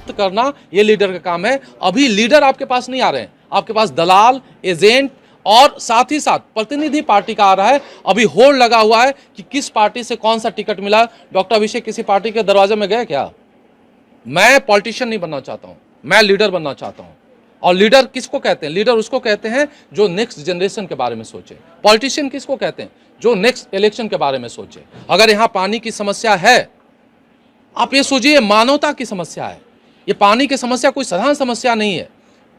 प्राप्त करना ये लीडर का काम है। अभी लीडर आपके पास नहीं आ रहे हैं, आपके पास दलाल, एजेंट और साथ ही साथ प्रतिनिधि पार्टी का आ रहा है। अभी होड़ लगा हुआ है कि किस पार्टी से कौन सा टिकट मिला। डॉक्टर अभिषेक किसी पार्टी के दरवाजे में गए क्या? मैं पॉलिटिशियन नहीं बनना चाहता हूं, मैं लीडर बनना चाहता हूं। और लीडर किसको कहते हैं? लीडर उसको कहते हैं जो नेक्स्ट जनरेशन के बारे में सोचे। पॉलिटिशियन किसको कहते हैं? जो नेक्स्ट इलेक्शन के बारे में सोचे। अगर यहां पानी की समस्या है, आप ये सोचिए मानवता की समस्या है। ये पानी की समस्या कोई साधारण समस्या नहीं है।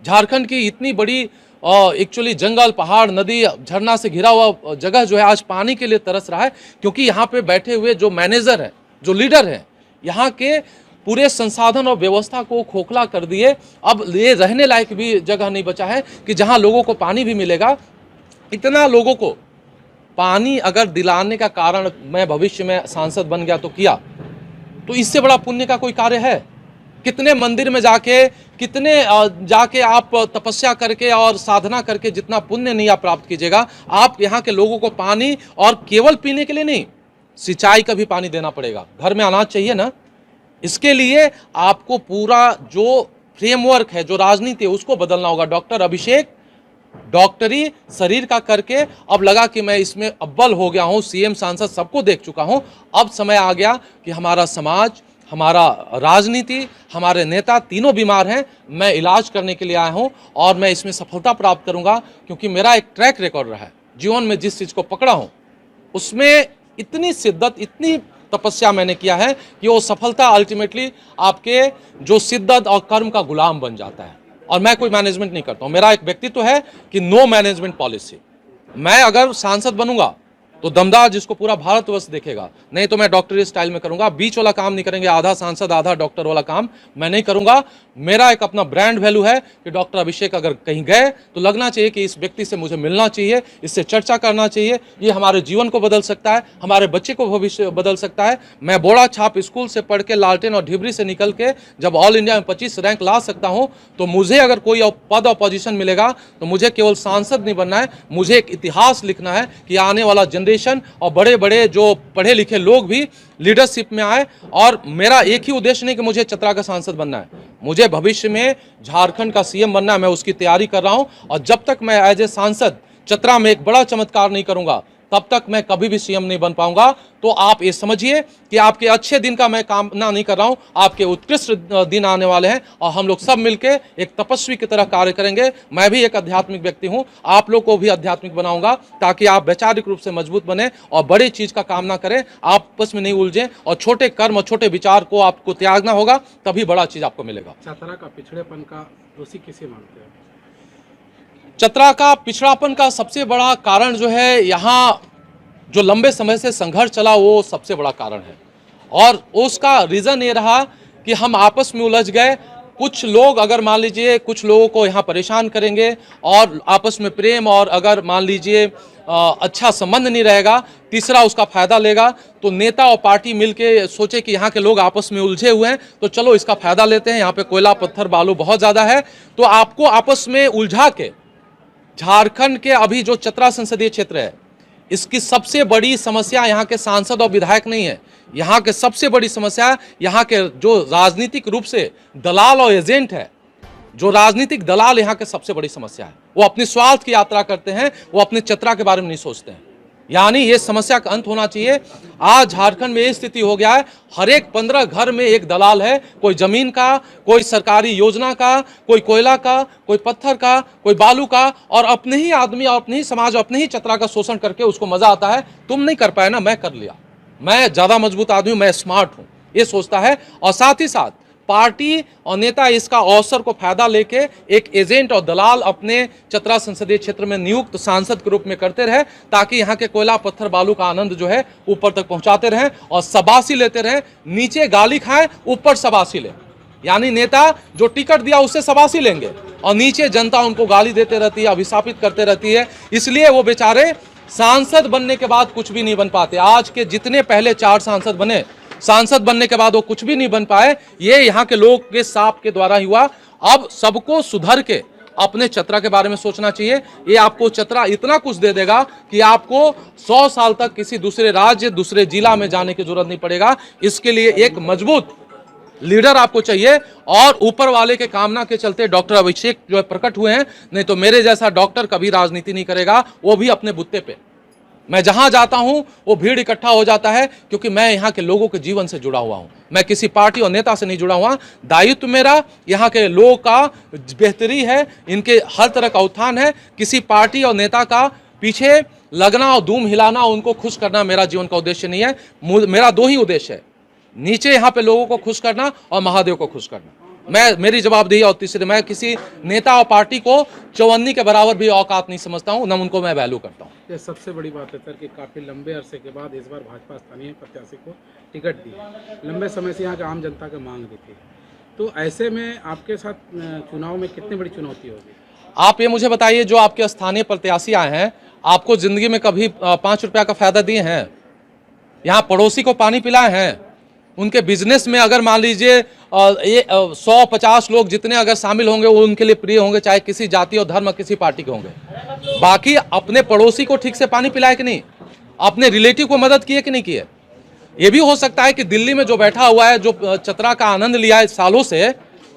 झारखंड की इतनी बड़ी एक्चुअली जंगल, पहाड़, नदी, झरना से घिरा हुआ जगह जो है आज पानी के लिए तरस रहा है, क्योंकि यहाँ पे बैठे हुए जो मैनेजर हैं, जो लीडर हैं, यहाँ के पूरे संसाधन और व्यवस्था को खोखला कर दिए। अब ये रहने लायक भी जगह नहीं बचा है कि जहाँ लोगों को पानी भी मिलेगा। इतना लोगों को पानी अगर दिलाने का कारण मैं भविष्य में सांसद बन गया तो किया, तो इससे बड़ा पुण्य का कोई कार्य है? कितने मंदिर में जाके, कितने जाके आप तपस्या करके और साधना करके जितना पुण्य नहीं आप प्राप्त कीजिएगा, आप यहाँ के लोगों को पानी, और केवल पीने के लिए नहीं, सिंचाई का भी पानी देना पड़ेगा। घर में अनाज चाहिए ना, इसके लिए आपको पूरा जो फ्रेमवर्क है, जो राजनीति है, उसको बदलना होगा। डॉक्टर अभिषेक डॉक्टरी शरीर का करके अब लगा कि मैं इसमें अव्वल हो गया हूं, सीएम सांसद सबको देख चुका हूं। अब समय आ गया कि हमारा समाज, हमारा राजनीति, हमारे नेता तीनों बीमार हैं। मैं इलाज करने के लिए आया हूं और मैं इसमें सफलता प्राप्त करूंगा, क्योंकि मेरा एक ट्रैक रिकॉर्ड रहा है। जीवन में जिस चीज़ को पकड़ा हूं उसमें इतनी शिद्दत, इतनी तपस्या मैंने किया है कि वो सफलता अल्टीमेटली आपके जो शिद्दत और कर्म का गुलाम बन जाता है। और मैं कोई मैनेजमेंट नहीं करता हूं। मेरा एक व्यक्तित्व है कि नो मैनेजमेंट पॉलिसी। मैं अगर सांसद बनूंगा तो दमदार जिसको पूरा भारतवर्ष देखेगा, नहीं तो मैं डॉक्टरी स्टाइल में करूंगा। बीच वाला काम नहीं करेंगे, आधा सांसद आधा डॉक्टर वाला काम मैं नहीं करूंगा। मेरा एक अपना ब्रांड वैल्यू है कि डॉक्टर अभिषेक अगर कहीं गए तो लगना चाहिए कि इस व्यक्ति से मुझे मिलना चाहिए, इससे चर्चा करना चाहिए। ये हमारे जीवन को बदल सकता है, हमारे बच्चे को भविष्य बदल सकता है। मैं बोड़ा छाप स्कूल से पढ़ के, लालटेन और ढिबरी से निकल के जब ऑल इंडिया में 25 रैंक ला सकता हूं, तो मुझे अगर कोई पद और पोजीशन मिलेगा तो मुझे केवल सांसद नहीं बनना है, मुझे एक इतिहास लिखना है कि आने वाला जनरेशन और बड़े बड़े जो पढ़े लिखे लोग भी लीडरशिप में आए। और मेरा एक ही उद्देश्य नहीं कि मुझे चतरा का सांसद बनना है, मुझे भविष्य में झारखंड का सीएम बनना है। मैं उसकी तैयारी कर रहा हूं। और जब तक मैं एज ए सांसद चतरा में एक बड़ा चमत्कार नहीं करूंगा, तब तक मैं कभी भी सीएम नहीं बन पाऊंगा। तो आप ये समझिए कि आपके अच्छे दिन का मैं कामना नहीं कर रहा हूं, आपके उत्कृष्ट दिन आने वाले हैं और हम लोग सब मिलके एक तपस्वी की तरह कार्य करेंगे। मैं भी एक आध्यात्मिक व्यक्ति हूं, आप लोग को भी आध्यात्मिक बनाऊंगा, ताकि आप वैचारिक रूप से मजबूत बने और बड़ी चीज का कामना करें, आपस में नहीं उलझें। और छोटे कर्म और छोटे विचार को आपको त्यागना होगा, तभी बड़ा चीज आपको मिलेगा। चतरा का पिछड़ेपन का दोषी किसे मानते हैं? चतरा का पिछड़ापन का सबसे बड़ा कारण जो है, यहाँ जो लंबे समय से संघर्ष चला, वो सबसे बड़ा कारण है। और उसका रीज़न ये रहा कि हम आपस में उलझ गए। कुछ लोग, अगर मान लीजिए कुछ लोगों को यहाँ परेशान करेंगे और आपस में प्रेम, और अगर मान लीजिए अच्छा संबंध नहीं रहेगा, तीसरा उसका फायदा लेगा, तो नेता और पार्टी मिलके सोचे कि यहाँ के लोग आपस में उलझे हुए हैं तो चलो इसका फायदा लेते हैं, यहाँ पे कोयला पत्थर बालू बहुत ज़्यादा है, तो आपको आपस में उलझा के झारखंड के अभी जो चतरा संसदीय क्षेत्र है, इसकी सबसे बड़ी समस्या यहाँ के सांसद और विधायक नहीं है। यहाँ के सबसे बड़ी समस्या यहाँ के जो राजनीतिक रूप से दलाल और एजेंट है, जो राजनीतिक दलाल यहाँ के सबसे बड़ी समस्या है। वो अपनी स्वार्थ की यात्रा करते हैं, वो अपने चतरा के बारे में नहीं सोचते हैं। यानी ये समस्या का अंत होना चाहिए। आज झारखंड में ये स्थिति हो गया है, हर एक 15 घर में एक दलाल है, कोई जमीन का, कोई सरकारी योजना का, कोई कोयला का, कोई पत्थर का, कोई बालू का, और अपने ही आदमी और अपने ही समाज और अपने ही चतरा का शोषण करके उसको मजा आता है। तुम नहीं कर पाए ना, मैं कर लिया, मैं ज्यादा मजबूत आदमी हूं, मैं स्मार्ट हूं, ये सोचता है। और साथ ही साथ पार्टी और नेता इसका अवसर को फायदा लेके एक एजेंट और दलाल अपने चतरा संसदीय क्षेत्र में नियुक्त सांसद के रूप में करते रहे, ताकि यहाँ के कोयला पत्थर बालू का आनंद जो है ऊपर तक पहुंचाते रहें और शाबाशी लेते रहें। नीचे गाली खाएं, ऊपर शाबाशी लें। यानी नेता जो टिकट दिया उससे शाबाशी लेंगे और नीचे जनता उनको गाली देते रहती है, अभिशापित करते रहती है। इसलिए वो बेचारे सांसद बनने के बाद कुछ भी नहीं बन पाते। आज के जितने पहले 4 सांसद बने, सांसद बनने के बाद वो कुछ भी नहीं बन पाए। ये यहाँ के लोग के साप के द्वारा ही हुआ। अब सबको सुधर के अपने चतरा के बारे में सोचना चाहिए। ये आपको चतरा इतना कुछ दे देगा कि आपको 100 साल तक किसी दूसरे राज्य, दूसरे जिला में जाने की जरूरत नहीं पड़ेगा। इसके लिए एक मजबूत लीडर आपको चाहिए, और ऊपर वाले के कामना के चलते डॉक्टर अभिषेक जो है प्रकट हुए हैं। नहीं तो मेरे जैसा डॉक्टर कभी राजनीति नहीं करेगा, वो भी अपने बुत्ते पे। मैं जहां जाता हूं वो भीड़ इकट्ठा हो जाता है, क्योंकि मैं यहां के लोगों के जीवन से जुड़ा हुआ हूं। मैं किसी पार्टी और नेता से नहीं जुड़ा हुआ। दायित्व मेरा यहां के लोगों का बेहतरी है, इनके हर तरह का उत्थान है। किसी पार्टी और नेता का पीछे लगना और धूम हिलाना, उनको खुश करना मेरा जीवन का उद्देश्य नहीं है। मेरा दो ही उद्देश्य है, नीचे यहाँ पे लोगों को खुश करना और महादेव को खुश करना। मेरी जवाबदेही, और तीसरे, मैं किसी नेता और पार्टी को चौवन्नी के बराबर भी औकात नहीं समझता हूँ, न उनको मैं वैल्यू करता हूँ। ये सबसे बड़ी बात है सर कि काफ़ी लंबे अरसे के बाद इस बार भाजपा स्थानीय प्रत्याशी को टिकट दी। लंबे समय से यहाँ की आम जनता की मांग भी थी। तो ऐसे में आपके साथ चुनाव में कितनी बड़ी चुनौती होगी? आप ये मुझे बताइए, जो आपके स्थानीय प्रत्याशी आए हैं, आपको जिंदगी में कभी 5 रुपया का फायदा दिए हैं? यहाँ पड़ोसी को पानी पिलाए हैं? उनके बिजनेस में अगर मान लीजिए 100-50 लोग जितने अगर शामिल होंगे, वो उनके लिए प्रिय होंगे, चाहे किसी जाति और धर्म, किसी पार्टी के होंगे। बाकी अपने पड़ोसी को ठीक से पानी पिलाए कि नहीं? अपने रिलेटिव को मदद किए कि नहीं किए? ये भी हो सकता है कि दिल्ली में जो बैठा हुआ है, जो चतरा का आनंद लिया है सालों से,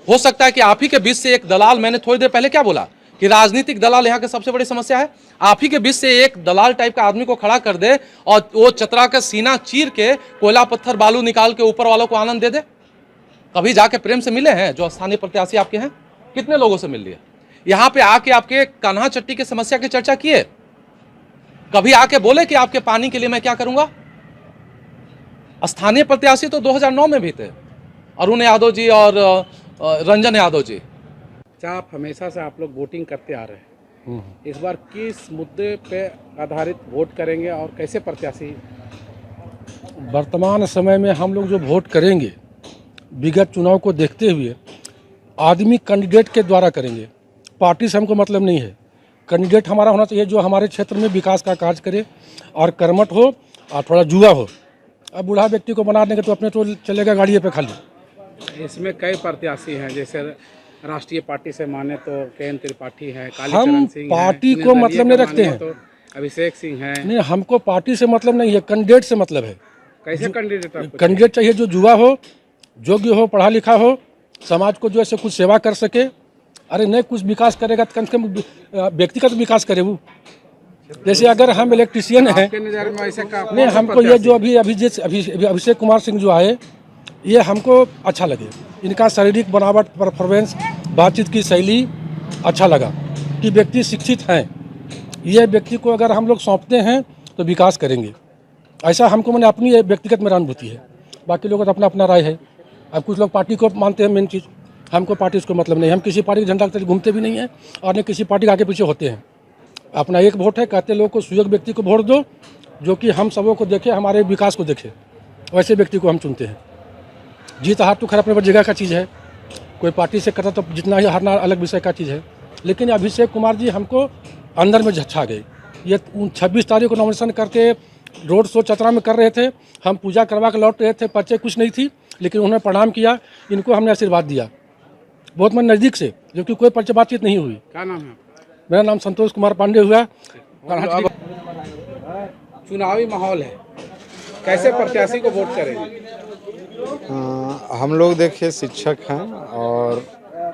हो सकता है कि आप ही के बीच से एक दलाल, मैंने थोड़ी देर पहले क्या बोला कि राजनीतिक दलाल यहाँ की सबसे बड़ी समस्या है। आप ही के बीच से एक दलाल टाइप का आदमी को खड़ा कर दे और वो चतरा का सीना चीर के कोयला पत्थर बालू निकाल के ऊपर वालों को आनंद दे दे। कभी जाके प्रेम से मिले हैं जो स्थानीय प्रत्याशी आपके हैं? कितने लोगों से मिल लिए? यहाँ पे आके आपके कान्हा चट्टी की समस्या की चर्चा किए? कभी आके बोले कि आपके पानी के लिए मैं क्या करूंगा? स्थानीय प्रत्याशी तो 2009 में भी थे, अरुण यादव जी और रंजन यादव जी। आप हमेशा से आप लोग वोटिंग करते आ रहे हैं, इस बार किस मुद्दे पे आधारित वोट करेंगे और कैसे प्रत्याशी? वर्तमान समय में हम लोग जो वोट करेंगे, विगत चुनाव को देखते हुए आदमी कैंडिडेट के द्वारा करेंगे। पार्टी से हमको मतलब नहीं है। कैंडिडेट हमारा होना चाहिए जो हमारे क्षेत्र में विकास का कार्य करे और कर्मठ हो और थोड़ा जुआ हो। अब बूढ़ा व्यक्ति को बना देंगे तो अपने तो चलेगा गाड़िए पे खाली। इसमें कई प्रत्याशी हैं, जैसे राष्ट्रीय पार्टी से माने तो के त्रिपाठी है, हम पार्टी को मतलब नहीं रखते हैं, तो अभिषेक सिंह है। नहीं, हमको पार्टी से मतलब नहीं है, कैंडिडेट से मतलब है। कैसे कैंडिडेट? कैंडिडेट चाहिए जो जुआ हो, योग्य हो, पढ़ा लिखा हो, समाज को जो ऐसे कुछ सेवा कर सके। अरे नहीं कुछ विकास करेगा तो कम से कम व्यक्तिगत विकास करे वो। जैसे अगर हम इलेक्ट्रिशियन हैं, नहीं हमको ये जो अभिषेक कुमार सिंह जो आए, ये हमको अच्छा लगे। इनका शारीरिक बनावट, परफॉर्मेंस, बातचीत की शैली अच्छा लगा कि व्यक्ति शिक्षित हैं। ये व्यक्ति को अगर हम लोग सौंपते हैं तो विकास करेंगे, ऐसा हमको मैंने अपनी व्यक्तिगत मेरा अनुभूति है। बाकी लोगों का अपना अपना राय है। अब कुछ लोग पार्टी को मानते हैं मेन चीज़, हमको पार्टी से मतलब नहीं। हम किसी पार्टी के झंडा के तले घूमते भी नहीं हैं और न किसी पार्टी के आगे पीछे होते हैं। अपना एक वोट है, कहते लोगों को सुयोग्य व्यक्ति को वोट दो जो कि हम सबों को देखे, हमारे विकास को देखे, वैसे व्यक्ति को हम चुनते हैं। जीत हार तो खैर अपने जगह का चीज़ है, कोई पार्टी से करता तो जितना ही हारना अलग विषय का चीज़ है। लेकिन अभिषेक कुमार जी हमको अंदर में झच्छा गए। ये 26 तारीख को नॉमिनेशन करके रोड शो चतरा में कर रहे थे, हम पूजा करवा के लौट रहे थे, पर्चे कुछ नहीं थी, लेकिन उन्होंने प्रणाम किया, इनको हमने आशीर्वाद दिया बहुत मन नज़दीक से, जो कि कोई पर्चे बातचीत नहीं हुई। क्या नाम है? मेरा नाम संतोष कुमार पांडे हुआ। चुनावी माहौल है, कैसे प्रत्याशी को वोट करेंगे? हम लोग देखिए शिक्षक हैं और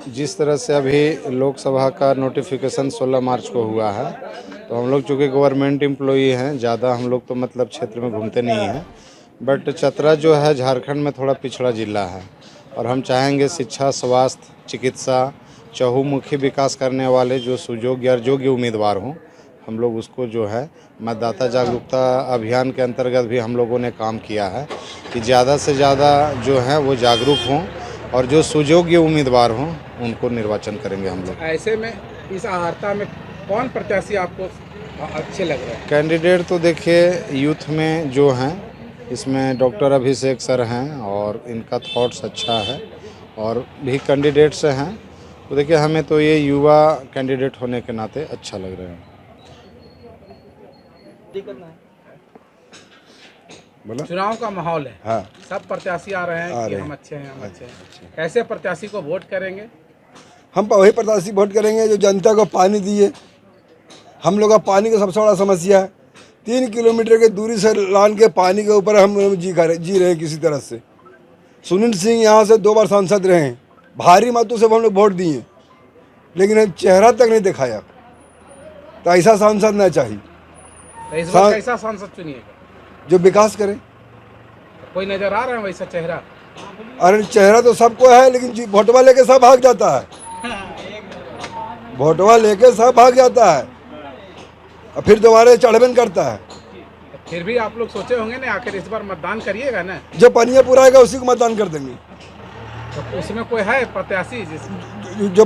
जिस तरह से अभी लोकसभा का नोटिफिकेशन 16 मार्च को हुआ है, तो हम लोग चूँकि गवर्नमेंट एम्प्लॉई हैं, ज़्यादा हम लोग तो मतलब क्षेत्र में घूमते नहीं हैं। बट चतरा जो है झारखंड में थोड़ा पिछड़ा जिला है और हम चाहेंगे शिक्षा, स्वास्थ्य, चिकित्सा, चहुमुखी विकास करने वाले जो सुयोग्य और योग्य उम्मीदवार हों, हम लोग उसको जो है मतदाता जागरूकता अभियान के अंतर्गत भी हम लोगों ने काम किया है कि ज़्यादा से ज़्यादा जो है वो जागरूक हों और जो सुयोग्य उम्मीदवार हों उनको निर्वाचन करेंगे हम लोग। ऐसे में इस आहारता में कौन प्रत्याशी आपको अच्छे लग रहे हैं? कैंडिडेट तो देखिए यूथ में जो हैं, इसमें डॉक्टर अभिषेक सर हैं और इनका थॉट्स अच्छा है और भी कैंडिडेट्स हैं। तो देखिए हमें तो ये युवा कैंडिडेट होने के नाते अच्छा लग रहा है। चुनाव का माहौल है, हाँ, सब प्रत्याशी आ रहे हैं कि हम अच्छे हैं, हम अच्छे हैं। कैसे प्रत्याशी को वोट करेंगे? हम वही प्रत्याशी वोट करेंगे जो जनता को पानी दिए। हम लोग का पानी का सबसे बड़ा समस्या है। 3 किलोमीटर की दूरी से लान के पानी के ऊपर हम जी रहे हैं किसी तरह से। सुनील सिंह यहाँ से 2 बार सांसद रहे हैं, भारी मतों से हम लोग वोट दिए, लेकिन हम चेहरा तक नहीं दिखाया। तो ऐसा सांसद ना चाहिए तो इस बार कैसा सांसद चुनिएगा? जो विकास करे। कोई नजर आ रहा है वैसा चेहरा? अरे चेहरा तो सबको है, लेकिन वोटवा लेके सब भाग जाता है, वोटवा लेके सब भाग जाता है और फिर दोबारा चढ़बन करता है। फिर भी आप लोग सोचे होंगे ना, आखिर इस बार मतदान करिएगा ना? जो पनिया पूरा आएगा उसी को मतदान कर देंगे। तो उसमें कोई है प्रत्याशी जो